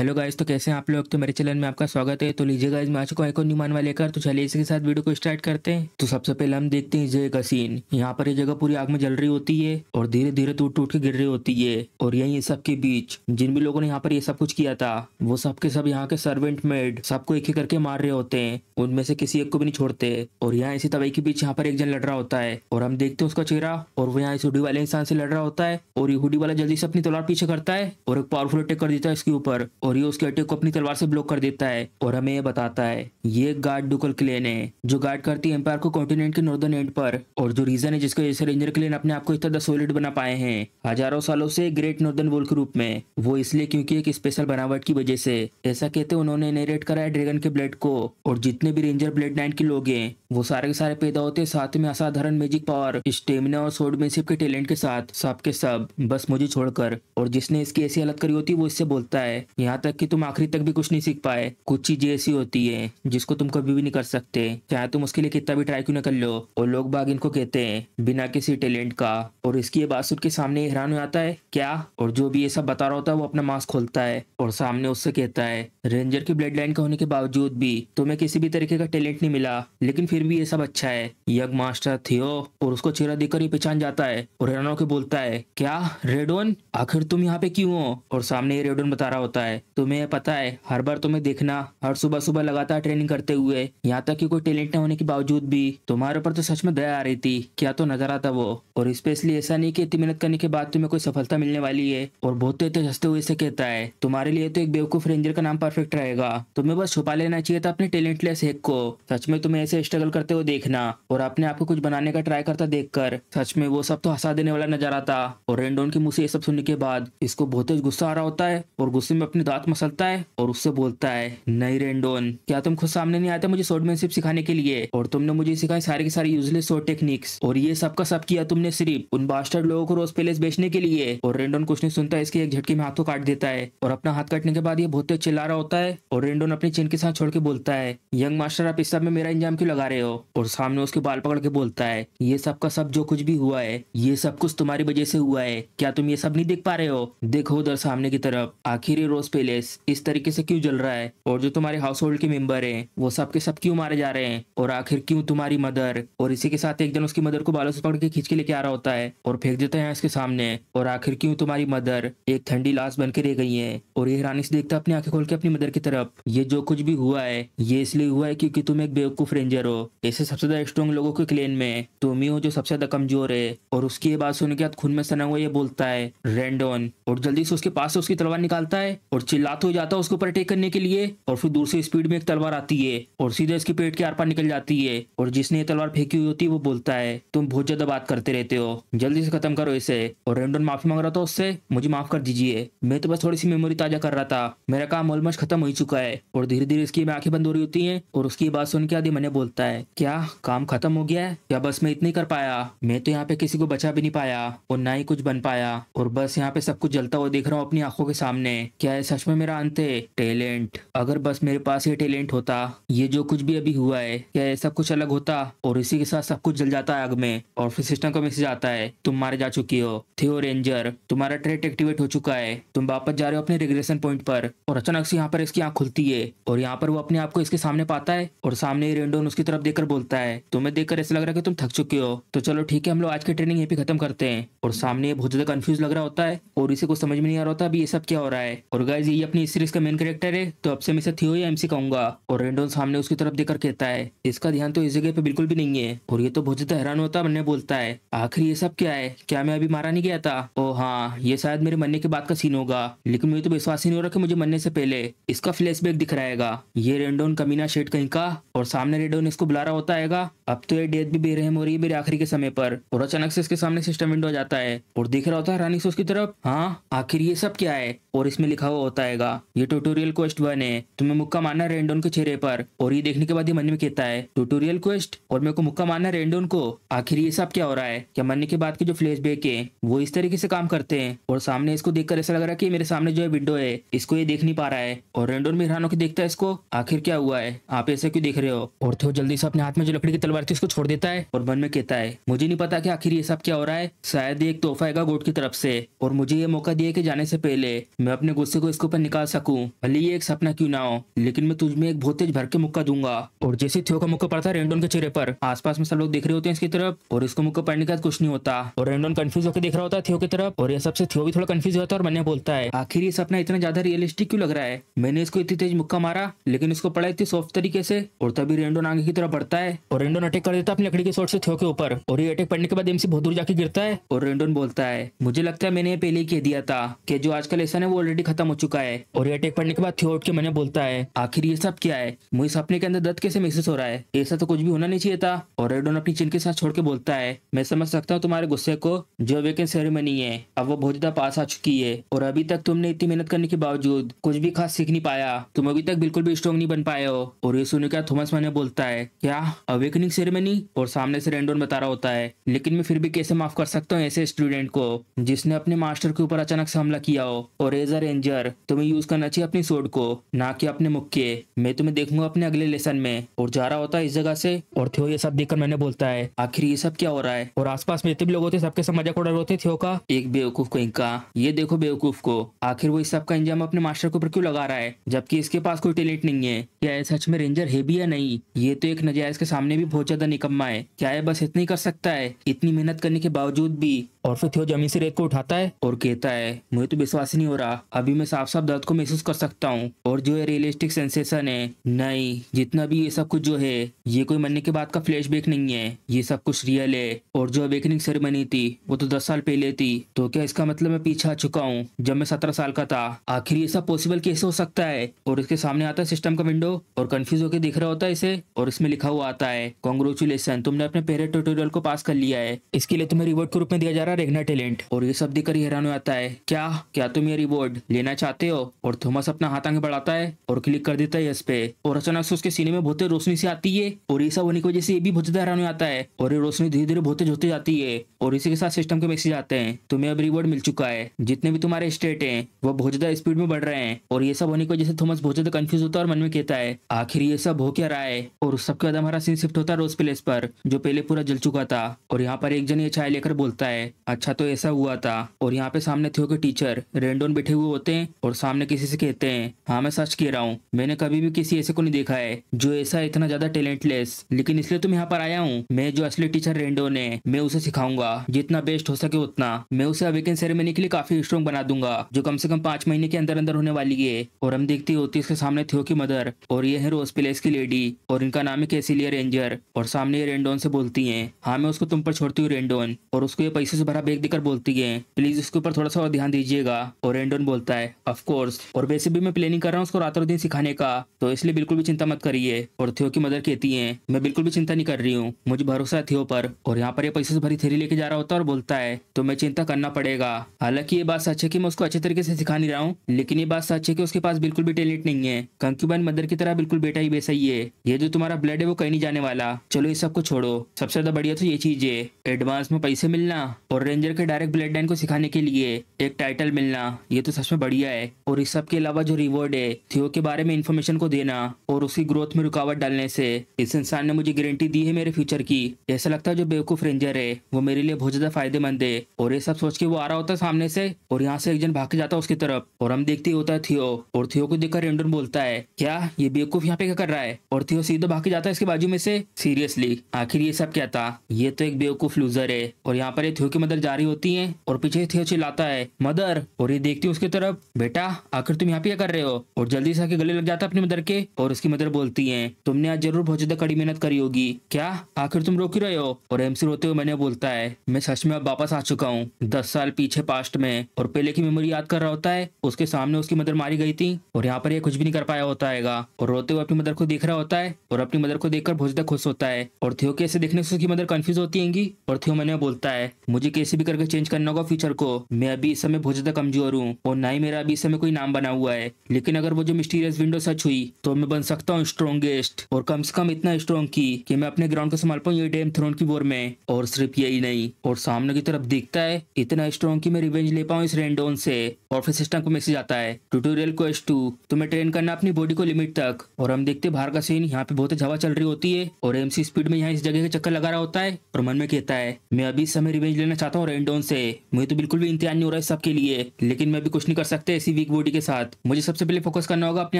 Hello guys, तो कैसे हैं आप लोग। तो मेरे चैनल में आपका स्वागत है। तो लीजिए गाइस, मैं आ चुका हूं एक और न्यू मानवा लेकर। तो चलिए इसके साथ वीडियो को स्टार्ट करते हैं। तो सबसे पहले हम देखते हैं इस जगह का सीन। यहाँ पर ये जगह पूरी आग में जल रही होती है और धीरे धीरे टूट टूट के गिर रही होती है। और यहीं ये सब के बीच जिन भी लोगों ने यहाँ पर ये सब कुछ किया था, वो सब के सब यहाँ के सर्वेंट मेड सबको एक ही करके मार रहे होते हैं। उनमें से किसी एक को भी नहीं छोड़ते। और यहाँ इसी तबाही के बीच यहाँ पर एक जन लड़ रहा होता है और हम देखते हैं उसका चेहरा। और वो यहाँ इस हुडी वाले इंसान से लड़ रहा होता है और ये हुडी वाला जल्दी से अपनी तलवार पीछे करता है और एक पावरफुल अटैक कर देता है इसके ऊपर। और ये उसके अटैक को अपनी तलवार से ब्लॉक कर देता है और हमें ये बताता है ये एक गार्ड डुकल क्लेन है जो गार्ड करती है एम्पायर को कॉन्टिनेंट के नॉर्दर्न एंड पर। और जो रीजन है जिसकी वजह से रेंजर क्लेन अपने आप को इतना सॉलिड बना पाए हैं हजारों सालों से ग्रेट नॉर्दर्न वॉल के रूप में, वो इसलिए क्योंकि एक स्पेशल बनावट की वजह से। ऐसा कहते उन्होंने नरेट करा है ड्रैगन के ब्लड को। और जितने भी रेंजर ब्लड लाइन के लोग हैं वो सारे के सारे पैदा होते हैं साथ में असाधारण मैजिक पावर, स्टेमिना और स्वॉर्डमैनशिप के टैलेंट के साथ, सब के सब बस मुझे छोड़कर। और जिसने इसकी ऐसी हालत करी होती है वो इससे बोलता है यहाँ तक कि तुम आखिरी तक भी कुछ नहीं सीख पाए। कुछ चीजें ऐसी होती है जिसको तुम कभी भी नहीं कर सकते, चाहे तुम उसके लिए कितना भी ट्राई क्यों न कर लो। और लोग बाग इनको कहते हैं बिना किसी टैलेंट का। और इसकी ये बात सुन के सामने हैरान हो जाता है क्या। और जो भी ये सब बता रहा होता है वो अपना मास्क खोलता है और सामने उससे कहता है रेंजर की ब्लड लाइन का होने के बावजूद भी तुम्हें किसी भी तरीके का टैलेंट नहीं मिला, लेकिन फिर भी ये सब अच्छा है। यंग मास्टर थियो। और उसको चेहरा देखकर ही पहचान जाता है और हैरान होकर बोलता है क्या रेडोन, आखिर तुम यहाँ पे क्यों हो। और सामने ये रेडोन बता रहा होता है तुम्हें पता है हर बार तुम्हें देखना हर सुबह सुबह लगातार ट्रेनिंग करते हुए, यहाँ तक कि कोई टैलेंट न होने के बावजूद भी तुम्हारे ऊपर तो सच में दया आ रही थी। क्या तो नजारा था वो। और स्पेशली ऐसा नहीं कि इतनी मेहनत करने के बाद तुम्हें कोई सफलता मिलने वाली है। और बहुत तेज हंसते हुए से कहता है तुम्हारे लिए तो एक बेवकूफ रेंजर का नाम परफेक्ट रहेगा, तुम्हें बस छुपा लेना चाहिए था अपने टैलेंटलेस हेक को। सच में तुम्हें ऐसे स्ट्रगल करते हुए देखना और अपने आप को कुछ बनाने का ट्राई करता देखकर सच में वो सब तो हंसा देने वाला नजारा था। और रेंडोन के मुंह से ये सब सुनने के बाद इसको बहुत तेज गुस्सा आ रहा होता है और गुस्से में अपने दांत मसलता है और उससे बोलता है नहीं रेंडोन, क्या तुम खुद सामने नहीं आते मुझे स्वॉर्डमैनशिप सिखाने के लिए। और तुमने मुझे सिखाई सारी की सारी यूजलेस स्वॉर्ड टेक्निक्स और ये सब का सब किया तुमने सिर्फ उन बास्टर्ड लोगों को रोज पैलेस बेचने के लिए। और रेंडोन कुछ नहीं सुनता, इसके एक झटके में हाथ को काट देता है और अपना हाथ काटने के बाद ये बहुत तेज चिल्ला रहा होता है। और रेंडोन अपनी चिन के साथ छोड़ के बोलता है यंग मास्टर आप इस सब में मेरा इंजाम क्यों लगा रहे हो। और सामने उसके बाल पकड़ के बोलता है ये सब का सब जो कुछ भी हुआ है ये सब कुछ तुम्हारी वजह से हुआ है, क्या तुम ये सब नहीं देख पा रहे हो। देखो उधर सामने की तरफ आखिर ये रोज पैलेस इस तरीके से क्यों जल रहा है और जो तुम्हारे हाउस होल्ड के मेंबर हैं वो सब के सब क्यों मारे जा रहे हैं। और आखिर क्यों तुम्हारी मदर। और इसी के साथ एक दिन उसकी मदर को बालों से पकड़ के खींच के लेके आ रहा होता है और फेंक देता है इसके सामने। और आखिर क्यों तुम्हारी मदर एक ठंडी लाश बन के रह गई है। और ये हैरानी से देखता अपनी आंखें खोल के अपनी मदर की तरफ, ये जो कुछ भी हुआ है ये इसलिए हुआ है क्योंकि तुम एक बेवकूफ रेंजर हो। ऐसे सबसे ज्यादा स्ट्रॉन्ग लोगों के क्लेन में तुम ही हो जो सबसे ज्यादा कमजोर है। और उसकी ये बात सुनने के बाद खून में सना हुआ ये बोलता है रेंडोन। और जल्दी से उसके पास से उसकी तलवार निकालता है और चिल्लाते हो जाता है उसके ऊपर अटैक करने के लिए। और फिर दूर से स्पीड में एक तलवार आती है और सीधे इसके पेट के आर पार निकल जाती है। और जिसने ये तलवार फेंकी हुई होती है वो बोलता है तुम बहुत ज्यादा बात करते रहते हो, जल्दी से खत्म करो इसे। और रेंडोन माफी मांग रहा था उससे, मुझे माफ कर दीजिए, मैं तो बस थोड़ी सी मेमोरी ताजा कर रहा था, मेरा काम ऑलमोस्ट खत्म हो ही चुका है। और धीरे धीरे इसकी आंखें बंद हो रही होती हैं और उसकी बात सुन के आदि मने बोलता है क्या काम खत्म हो गया है, क्या बस मैं इतना ही कर पाया। मैं तो यहाँ पे किसी को बचा भी नहीं पाया और ना ही कुछ बन पाया और बस यहाँ पे सब कुछ जलता हुआ देख रहा हूँ अपनी आंखों के सामने। क्या है सच में मेरा अंत है। टैलेंट, अगर बस मेरे पास ये टैलेंट होता, ये जो कुछ भी अभी हुआ है क्या ये सब कुछ अलग होता। और इसी के साथ सब कुछ जल जाता है आग में। और फिर सिस्टम का मैसेज आता है तुम मारे जा चुकी हो थियो रेंजर, तुम्हारा ट्रेट एक्टिवेट हो चुका है, तुम वापस जा रहे हो अपने रिग्रेशन पॉइंट पर। और अचानक से यहाँ पर इसकी आंख खुलती है और यहाँ पर वो अपने आप को इसके सामने पाता है और सामने रेंडोन उसकी तरफ देखकर बोलता है तुम्हें देखकर ऐसा लग रहा है कि तुम थक चुके हो, तो चलो ठीक है हम लोग आज की ट्रेनिंग यहीं पे खत्म करते हैं। और सामने ये बहुत ज्यादा कंफ्यूज लग रहा होता है और इसे कुछ समझ में नहीं आ रहा होता अभी ये सब क्या हो रहा है। और गाइस ये अपनी इस सीरीज का मेन कैरेक्टर है तो अब से मैं इसे थियो या एमसी कहूंगा। और रेंडोन सामने उसकी तरफ देखकर कहता है इसका ध्यान तो इस जगह पे बिल्कुल भी नहीं है। और ये तो बहुत ज्यादा हैरान होता है, बोलता है आखिर ये सब क्या है, क्या मैं अभी मारा नहीं गया था। ओ हाँ, ये शायद मेरे मरने के बाद का सीन होगा, लेकिन मुझे तो विश्वास ही नहीं हो रहा कि मुझे मरने से पहले इसका फ्लैशबैक दिख रहेगा। ये रेंडोन कमीना शेड कहीं का। और सामने रेंडोन इसको बुला रहा होता है अब तो ये डेथ भी बेरहम हो रही है मेरे आखिरी के समय पर। और अचानक से इसके सामने सिस्टम विंडो आ जाता है और दिख रहा होता है रानी से उसकी तरफ हाँ आखिर ये सब क्या है। और इसमें लिखा हुआ होता है ये ट्यूटोरियल क्वेस्ट 1 है, तुम्हें मुक्का मारना रेंडोन के चेहरे पर। और ये देखने के बाद ये मन में कहता है ट्यूटोरियल क्वेस्ट और मेरे को मुक्का मारना रेंडोन को, आखिर ये सब क्या हो रहा है। क्या मरने के बाद के जो फ्लैशबैक है वो इस तरीके से काम करते हैं। और सामने इसको देखकर ऐसा लग रहा है कि मेरे सामने जो है विंडो है इसको ये देख नहीं पा रहा है। और रेंडोन में हैरान होकर देखता है इसको, आखिर क्या हुआ है, आप ऐसे क्यों देख रहे हो। और थियो जल्दी से अपने हाथ में जो लकड़ी की तलवार थी उसको छोड़ देता है और मन में कहता है मुझे नहीं पता कि आखिर ये सब क्या हो रहा है, शायद एक तोहफा आएगा गोड की तरफ से और मुझे ये मौका दिया कि जाने से पहले मैं अपने गुस्से को इसके ऊपर निकाल सकूं, भले ये एक सपना क्यों ना हो, लेकिन मैं तुझ में एक बहुत तेज भर के मुक्का दूंगा। और जैसे थियो का मुक्का पड़ता है रेंडोन के चेहरे पर, आसपास में सब लोग देख रहे होते हैं इसकी तरफ, और इसको मुक्का पड़ने के बाद कुछ नहीं होता और रेंडोन कंफ्यूज होकर देख रहा होता है थियो की तरफ। और ये सबसे थियो भी थोड़ा कंफ्यूज होता है और मन्ने बोलता है, आखिर ये सपना इतना ज्यादा रियलिस्टिक क्यों लग रहा है? मैंने इसको इतनी तेज मुक्का मारा लेकिन इसको पड़ा इतनी सॉफ्ट तरीके से। और तभी रेंडोन आगे की तरफ बढ़ता है और रेंडोन अटैक कर देता है अपनी लकड़ी के शॉट से थियो के ऊपर। और ये अटैक पड़ने के बाद एमसी बहुत दूर जाके गिरता है और रेंडोन बोलता है, मुझे लगता है मैंने ये पहले ही कह दिया था कि जो आज का लेसन है वो ऑलरेडी खत्म हो चुका है। और ये अटैक पड़ने के बाद थियो उठ के मन्ने बोलता है, आखिर ये सब क्या है? मुझे सपने के अंदर दर्द कैसे महसूस हो रहा है? ऐसा तो कुछ भी होना नहीं चाहिए था। और रेंडोन अपनी चिन के साथ छोड़ के बोलता है, मैं समझ सकता हूँ तुम्हारे गुस्से को। जो अवेकन सेरेमनी है अब वो बहुत ज्यादा पास आ चुकी है और अभी तक तुमने इतनी मेहनत करने के बावजूद कुछ भी खास सीख नहीं पाया। तुम अभी तक बिल्कुल भी स्ट्रॉन्ग नहीं बन पाए हो। और ये सुनने का थॉमस मन्ने बोलता है, क्या अवेकनिंग सेरेमनी? और सामने से रेंडोन बता रहा होता है, लेकिन मैं फिर भी कैसे माफ कर सकता हूँ ऐसे स्टूडेंट को जिसने अपने मास्टर के ऊपर अचानक से हमला किया हो। और एज अ रेंजर तुम्हें यूज करना चाहिए अपनी सोर्ड को, ना कि अपने मुक्के। मैं तुम्हें देखूंगा अपने अगले लेसन में। और जा रहा होता है इस जगह से। और थियो ये सब देखकर मैंने बोलता है, आखिर ये सब क्या हो रहा है? और आसपास में जितने भी लोग होते सबके सब मजाक उड़ा रहे होते थियो का। एक बेवकूफ को इनका, ये देखो बेवकूफ को, आखिर वो इस सब का इंजाम अपने मास्टर के ऊपर क्यों लगा रहा है जबकि इसके पास कोई टैलेंट नहीं है? क्या ये सच में रेंजर है भी या नहीं? ये तो एक नजायज के सामने भी बहुत ज्यादा निकम्मा है। क्या ये बस इतना ही कर सकता है इतनी मेहनत करने के बावजूद भी? और फिर थियो जमीन से रेत को उठाता है और कहता है, मुझे तो विश्वास ही नहीं हो रहा, अभी मैं साफ साफ दर्द को महसूस कर सकता हूँ। और जो ये रियलिस्टिक सेंसेशन है, नहीं, जितना भी ये सब कुछ जो है ये कोई मरने के बाद का फ्लैशबैक नहीं है, ये सब कुछ रियल है। और जो अवेकनिंग सेरेमनी थी वो तो 10 साल पहले थी, तो क्या इसका मतलब मैं पीछे आ चुका हूँ जब मैं 17 साल का था? आखिर ये सब पॉसिबल कैसे हो सकता है? और इसके सामने आता है सिस्टम का विंडो और कंफ्यूज होकर देख रहा होता है इसे। और इसमें लिखा हुआ आता है, कांग्रेचुलेशन, तुमने अपने पहले ट्यूटोरियल को पास कर लिया है। इसके लिए तुम्हें रिवॉर्ड के रूप में दिया जा रहा है रेगना टैलेंट। और ये सब देखकर हैरान हो जाता है, क्या तुम ये रिवॉर्ड लेना चाहते हो? और थॉमस अपना हाथ आगे बढ़ाता है और क्लिक कर देता है इस पे। और अचानक से उसके सीने में बहुत तेज रोशनी सी आती है। और ये सब होने की वजह से ये भी बहुत ज्यादा हैरान हो जाता है। और ये रोशनी धीरे धीरे बहुत तेज होती जाती है। और इसी के साथ सिस्टम के मैसेज आते हैं, तुम्हें अब रिवॉर्ड मिल चुका है, जितने भी तुम्हारे स्टेट हैं वो बहुत ज्यादा स्पीड में बढ़ रहे हैं। और ये सब होने की वजह से थॉमस बहुत ज्यादा कंफ्यूज होता है और मन में कहता है, आखिर ये सब हो क्या रहा है? और उस सबके बाद हमारा सीन शिफ्ट होता है रोज प्लेस पर, जो पहले पूरा जल चुका था। और यहाँ पर एक जन ये चाय लेकर बोलता है, अच्छा तो ऐसा हुआ था। और यहाँ पे सामने थियो के टीचर रेंडोन बैठे हुए होते हैं और सामने किसी से कहते हैं, हाँ मैं सच कह रहा हूँ, मैंने कभी भी किसी ऐसे को नहीं देखा है जो ऐसा इतना ज्यादा टैलेंटलेस, लेकिन इसलिए तो मैं यहाँ पर आया हूँ। मैं जो असली टीचर रेंडोन है मैं उसे सिखाऊंगा, जितना बेस्ट हो सके उतना। मैं उसे अवेकन सेरेमनी के लिए काफी स्ट्रॉन्ग बना दूंगा, जो कम से कम 5 महीने के अंदर अंदर होने वाली है। और हम देखती होती है इसके सामने थियो की मदर, और ये है रोज प्लेस की लेडी, और इनका नाम है कैसिलिया रेंजर। और सामने ये रेंडोन से बोलती है, हाँ मैं उसको तुम पर छोड़ती हूँ रेंडोन। और उसको ये पैसे से भरा बैग देकर बोलती है, प्लीज उसके ऊपर थोड़ा सा और ध्यान दीजिएगा। और रेंडोन बोलता है, ऑफ कोर्स, और वैसे भी मैं प्लानिंग कर रहा हूँ उसको रातों दिन सिखाने का, तो इसलिए बिल्कुल भी चिंता मत करिए। और थियो की मदर कहती है, मैं बिल्कुल भी चिंता नहीं कर रही हूँ, मुझे भरोसा है थियो पर। और यहाँ पर ये पैसे से भरी थैली लेके जा रहा होता है और बोलता है, तो मैं चिंता करना पड़ेगा। हालांकि ये बात सच है कि मैं उसको अच्छे तरीके से सिखा नहीं रहा हूँ, लेकिन ये बात सच है कि उसके पास बिल्कुल भी टैलेंट नहीं है। कंक्यूबाइन मदर की तरह बिल्कुल बेटा ही वैसा ही है। ये जो तुम्हारा ब्लड है वो कहीं नहीं जाने वाला। चलो ये सब को छोड़ो, सबसे ज्यादा बढ़िया तो ये चीज है, एडवांस में पैसे मिलना और रेंजर के डायरेक्ट ब्लड लाइन को सिखाने के लिए एक टाइटल मिलना, ये तो सच में बढ़िया है। और इस सब के अलावा जो रिवॉर्ड है, थियो के बारे में इन्फॉर्मेशन को देना और उसकी ग्रोथ में रुकावट डालने से इस इंसान ने मुझे गारंटी दी है मेरे फ्यूचर की। ऐसा लगता है जो बेवकूफ रेंजर है वो मेरे लिए बहुत ज्यादा फायदेमंद है। और ये सब सोच के वो आ रहा होता है सामने से, और यहाँ से एक जन भाग के जाता है उसकी तरफ, और हम देखते होता है थियो। और थियो को देखकर रेंडोन बोलता है, क्या ये बेवकूफ यहाँ पे क्या कर रहा है? और थियो सीधा भाग के जाता है इसके बाजू में से। सीरियसली आखिर ये सब क्या था? ये तो एक बेवकूफ लूजर है। और यहाँ पर थियो की मदर जा रही होती है और पीछे थियो चिल्लाता है, मदर। और ये देखती है उसकी तरफ, बेटा आखिर तुम यहाँ पे क्या कर रहे हो? और जल्दी से आके गले लग जाता है अपनी मदर के। और उसकी मदर बोलती है, तुमने आज जरूर बहुत ज्यादा कड़ी मेहनत करी होगी, क्या आखिर तुम रोक ही रहे हो? और एमसी रोते हुए मैंने बोलता है, मैं सच में अब वापस आ चुका हूँ 10 साल पीछे पास्ट में, और पहले की मेमोरी याद कर रहा होता है। उसके सामने उसकी मदर मारी गई थी और यहाँ पर ये कुछ भी नहीं कर पाया होता है। और रोते हुए अपनी मदर को देख रहा होता है और अपनी मदर को देखकर बहुत ज्यादा खुश होता है। और थियो के ऐसे देखने से उसकी मदर कंफ्यूज होती है। और थियो मैंने बोलता है, मुझे कैसे भी करके चेंज करना होगा फ्यूचर को, मैं अभी इस समय बहुत ज्यादा कमजोर हूँ और ना ही मेरा अभी इस समय कोई नाम बना हुआ है, लेकिन अगर वो जो मिस्टीरियस विंडो सच हुई तो मैं बन सकता हूँ स्ट्रॉन्गेस्ट, और कम से कम इतना स्ट्रॉन्ग कि मैं अपने ग्राउंड को संभाल पाऊँ ये गेम थ्रोन की वॉर में। और सिर्फ यही नहीं, और सामने की तरफ दिखता है इतना स्ट्रॉन्ग कि मैं रिवेंज ले पाऊँ इस रेंडोन से। और फिर सिस्टम को मैसेज आता है, ट्यूटोरियल क्वेस्ट 2, तुम्हें ट्रेन करना अपनी बॉडी को लिमिट तक। और हम देखते बाहर का सीन, यहाँ पे बहुत हवा चल रही होती है और एमसी स्पीड में यहाँ इस जगह के चक्कर लगा रहा होता है और मन में कहता है, मैं अभी इस समय रिवेंज लेना चाहता चाहता हूँ रेंडोन से। मुझे तो बिल्कुल भी इंतजार नहीं हो रहा है सबके लिए, लेकिन मैं भी कुछ नहीं कर सकता ऐसी वीक बॉडी के साथ। मुझे सबसे पहले फोकस करना होगा अपने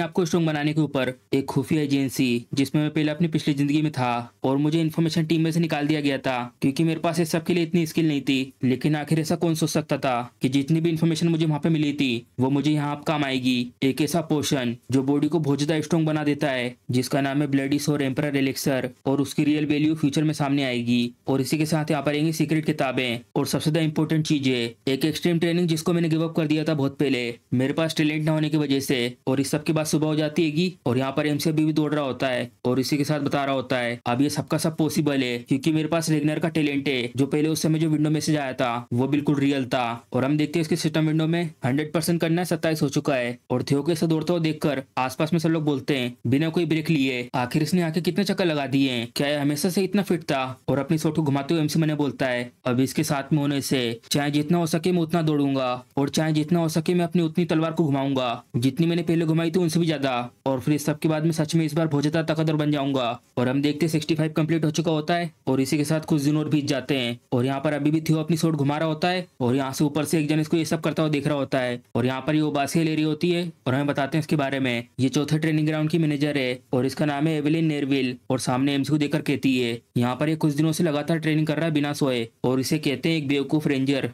आप को स्ट्रॉन्ग बनाने के ऊपर। एक खुफिया एजेंसी जिसमें मैं पहले अपनी पिछली जिंदगी में था और मुझे इन्फॉर्मेशन टीम में से निकाल दिया गया था क्योंकि मेरे पास इस सब के लिए इतनी स्किल नहीं थी। लेकिन आखिर ऐसा कौन सोच सकता था कि जितनी भी इन्फॉर्मेशन मुझे वहां पे मिली थी वो मुझे यहाँ काम आएगी। एक ऐसा पोशन जो बॉडी को बहुत ज्यादा स्ट्रॉन्ग बना देता है जिसका नाम है ब्लडी सोर एम्परर एलिक्सर, और उसकी रियल वैल्यू फ्यूचर में सामने आएगी। और इसी के साथ यहाँ पर आएंगी सीक्रेट किताबें और सबसे ज्यादा इंपॉर्टेंट चीजें, एक एक्सट्रीम ट्रेनिंग जिसको मैंने गिव अप कर दिया था बहुत पहले मेरे पास टैलेंट ना होने की वजह से। और इस सब के बाद सुबह हो जाती है और यहाँ पर एमसी अभी भी दौड़ रहा होता है और इसी के साथ बता रहा होता है अब ये सबका सब पॉसिबल है क्योंकि मेरे पास रेगनर का टैलेंट है। जो पहले उस समय जो विंडो मैसेज आया था वो बिल्कुल रियल था। और हम देखते हैं इसके सिस्टम विंडो में 100% करना 27 हो चुका है। और थियो के साथ दौड़ता हुआ देखकर आसपास में सब लोग बोलते हैं बिना कोई ब्रेक लिए आखिर इसने आके कितने चक्कर लगा दिए हैं, क्या ये हमेशा से इतना फिट था। और अपनी शॉट को घुमाते हुए एमसी मैंने बोलता है अब इसके साथ में होने से चाहे जितना हो सके मैं उतना दौड़ूंगा और चाहे जितना हो सके मैं अपनी उतनी तलवार को घुमाऊंगा जितनी मैंने पहले घुमाई थी उनसे भी ज्यादा। और फिर इस सब के बाद में सच में इस बार बहुत ज्यादा ताकतवर बन जाऊंगा। और हम देखते 65 कंप्लीट हो चुका होता है और इसी के साथ कुछ दिन और बीत जाते हैं। और यहाँ पर अभी भी थियो अपनी शॉट घुमा रहा होता है और यहाँ से ऊपर से एक जन इसको ये सब करता हुआ देख रहा होता है। और यहाँ पर ये उबासियां ले रही होती है और हमें बताते हैं इसके बारे में। ये चौथे ट्रेनिंग ग्राउंड की मैनेजर है और इसका नाम है एवेलिन नेरविल और सामने एमसी को देखकर कहती है यहाँ पर ये कुछ दिनों से लगातार ट्रेनिंग कर रहा है बिना सोए और इसे कहते हैं एक बेवकूफ रेंजर।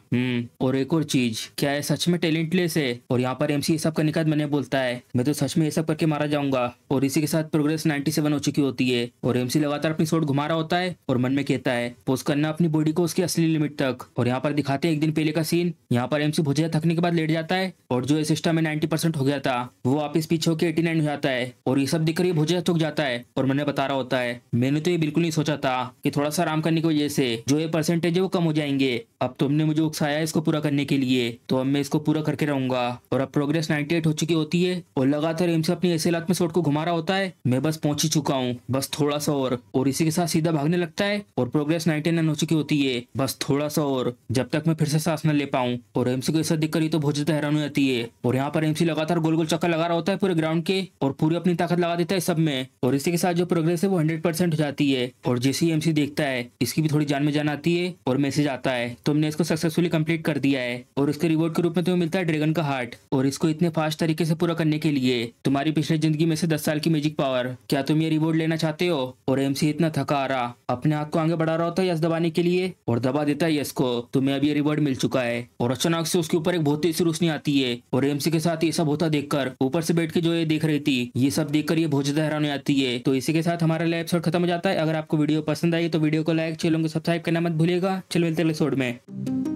और एक और चीज, क्या है सच में टैलेंटलेस है। और यहाँ पर एमसी ये सब करने का मैंने बोलता है मैं तो सच में ये सब करके मारा जाऊंगा। और इसी के साथ प्रोग्रेस 97 हो चुकी होती है और एमसी लगातार अपनी शॉट घुमा रहा होता है और मन में कहता है पोस्ट करना अपनी बॉडी को उसकी असली लिमिट तक। और यहाँ पर दिखाते हैं एक दिन पहले का सीन। यहाँ पर एमसी बहुत ज्यादा थकने के बाद लेट जाता है और जो सिस्टम में 90% हो गया था वो वापस पीछे होकर 89 हो जाता है। और ये सब दिखकर ये बहुत ज्यादा थक जाता है और मैंने बता रहा होता है मैंने तो ये बिल्कुल नहीं सोचा था कि थोड़ा सा आराम करने की वजह से जो ये परसेंटेज है वो कम हो जाएंगे। अब तुमने मुझे उकसाया है इसको पूरा करने के लिए तो अब मैं इसको पूरा करके रहूंगा। और अब प्रोग्रेस 98 हो चुकी होती है और लगातार एमसी अपनी ऐसे हालत में शॉट को घुमा रहा होता है मैं बस पहुंच ही चुका हूँ बस थोड़ा सा और इसी के साथ सीधा भागने लगता है। और प्रोग्रेस 99 हो चुकी होती है बस थोड़ा सा और जब तक मैं फिर से सांस न ले पाऊं। और एमसी को ऐसा दिखकर तो बहुत ज्यादा हैरान हो जाती है। और यहाँ पर एमसी लगातार गोल गोल चक्कर लगा रहा होता है पूरे ग्राउंड के और पूरी अपनी ताकत लगा देता है सब में। और इसी के साथ जो प्रोग्रेस है वो 100% हो जाती है। और जैसे ही एमसी देखता है इसकी भी थोड़ी जान में जान आती है और मैसेज आता है तुमने इसको सक्सेसफुली कंप्लीट कर दिया है और इसके रिवॉर्ड के रूप में तुम्हें मिलता है ड्रैगन का हार्ट। और इसको इतने फास्ट तरीके से पूरा करने के लिए तुम्हारी पिछले जिंदगी में से 10 साल की मैजिक पावर, क्या तुम ये रिवॉर्ड लेना चाहते हो। और एमसी इतना थका आ रहा अपने हाथ को आगे बढ़ा रहा होता है यस दबाने के लिए और दबा देता है यस को तुम्हें अब ये रिवॉर्ड मिल चुका है। और अचानक से उसके ऊपर एक बहुत तेज सी रोशनी आती है और एमसी के साथ ये सब होता देखकर ऊपर से बैठ के जो ये देख रही थी ये सब देखकर ये बहुत ज्यादा हैरान हो जाती है। तो इसी के साथ हमारा एपिसोड खत्म हो जाता है। अगर आपको वीडियो पसंद आई तो वीडियो को लाइक, चैनल को सब्सक्राइब करना मत भूलिएगा। चलो मिलते हैं अगले एपिसोड में।